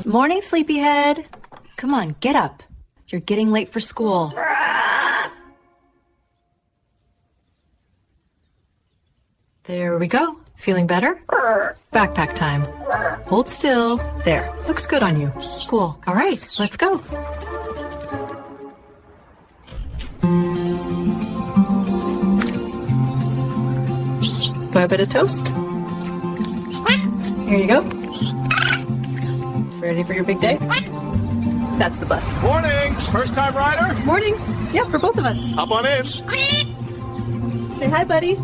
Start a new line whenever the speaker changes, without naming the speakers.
Morning, sleepyhead. Come on, get up. You're getting late for school. There we go. Feeling better? Backpack time. Hold still. There. Looks good on you. Cool. All right, let's go. Want a bit of toast? Here you go. Ready for your big day? That's the bus.
Morning! First time rider?
Morning. Yeah, for both of us.
Hop on in.
Say hi, buddy.